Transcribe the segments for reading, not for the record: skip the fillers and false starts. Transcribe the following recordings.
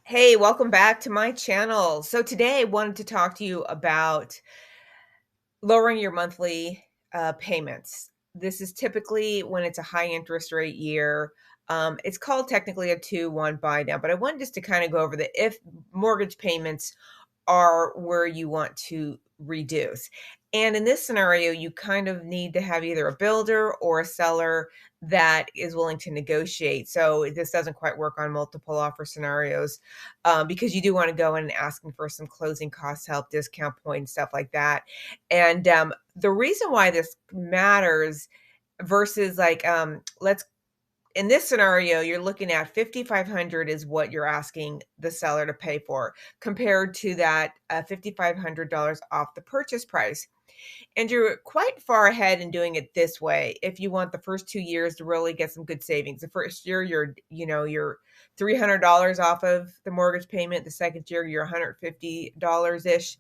Hey, welcome back to my channel. So today I wanted to talk to you about lowering your monthly payments. This is typically when it's a high interest rate year. It's called technically a 2-1 buy down, but I wanted just to kind of go over the if mortgage payments are where you want to reduce. And in this scenario, you kind of need to have either a builder or a seller that is willing to negotiate. So this doesn't quite work on multiple offer scenarios because you do want to go in and asking for some closing cost help, discount point, stuff like that. And the reason why this matters versus like let's in this scenario, you're looking at 5,500 is what you're asking the seller to pay for, compared to that $5,500 off the purchase price. And you're quite far ahead in doing it this way if you want the first 2 years to really get some good savings. The first year, you're $300 off of the mortgage payment. The second year, you're $150-ish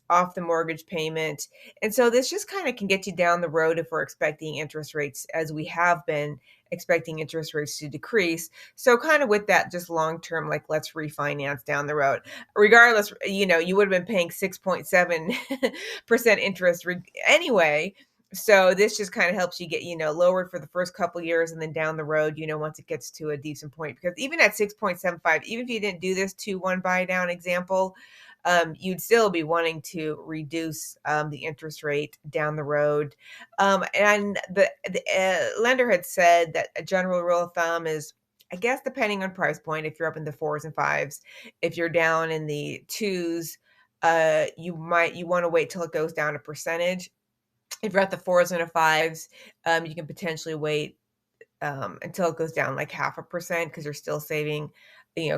off the mortgage payment. And so this just kind of can get you down the road if we're expecting interest rates, as we have been expecting interest rates to decrease. So kind of with that, just long term, like let's refinance down the road. Regardless, you would have been paying 6.7% interest anyway. So this just kind of helps you get, lowered for the first couple years, and then down the road, once it gets to a decent point, because even at 6.75, even if you didn't do this 2-1 buy down example, you'd still be wanting to reduce the interest rate down the road. And the lender had said that a general rule of thumb is, I guess, depending on price point, if you're up in the 4s and 5s, if you're down in the 2s, you want to wait till it goes down a percentage. If you're at the 4s and the 5s, you can potentially wait until it goes down like 0.5% because you're still saving,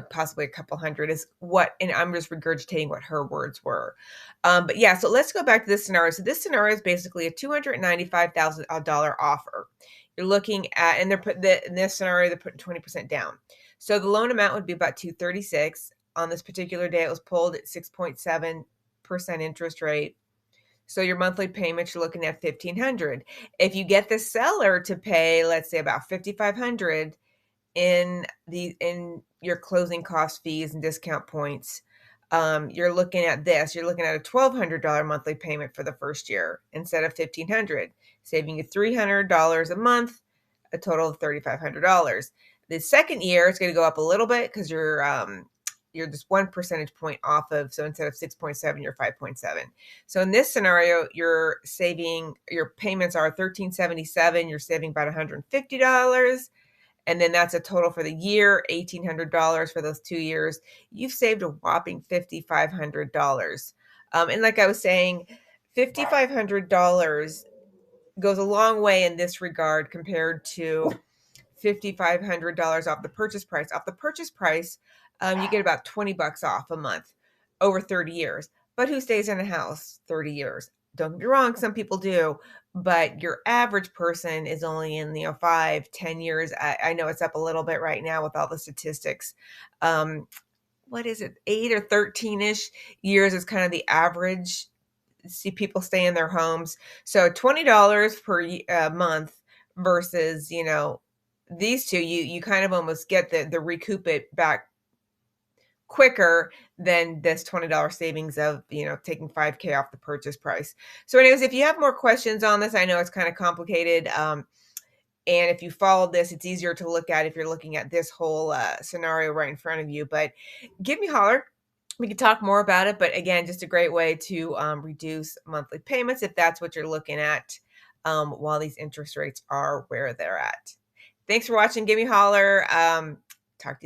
possibly a couple hundred is what, and I'm just regurgitating what her words were. But yeah, so let's go back to this scenario. So this scenario is basically a $295,000 offer. You're looking at, and in this scenario, they're putting 20% down. So the loan amount would be about 236. On this particular day, it was pulled at 6.7% interest rate. So your monthly payments, you're looking at $1,500. If you get the seller to pay, let's say about $5,500 in your closing cost fees and discount points, you're looking at this. You're looking at a $1,200 monthly payment for the first year instead of $1,500, saving you $300 a month, a total of $3,500. The second year, it's going to go up a little bit because you're just 1 percentage point off of, so instead of 6.7, you're 5.7. So in this scenario, your payments are $1,377. You're saving about $150. And then that's a total for the year, $1,800 for those 2 years. You've saved a whopping $5,500. And like I was saying, $5,500 goes a long way in this regard compared to $5,500 off the purchase price. Off the purchase price, you get about $20 off a month over 30 years. But who stays in a house 30 years? Don't get me wrong, some people do, but your average person is only in 5-10 years. I know it's up a little bit right now with all the statistics. What is it, 8 or 13-ish years is kind of the average. See people stay in their homes. So $20 per month versus these two, you kind of almost get the recoup it back quicker than this $20 savings of taking $5K off the purchase price. So anyways, if you have more questions on this, I know it's kind of complicated, and if you follow this, it's easier to look at if you're looking at this whole scenario right in front of you. But give me a holler. We can talk more about it. But again, just a great way to reduce monthly payments if that's what you're looking at while these interest rates are where they're at. Thanks for watching. Give me a holler. Talk to you soon.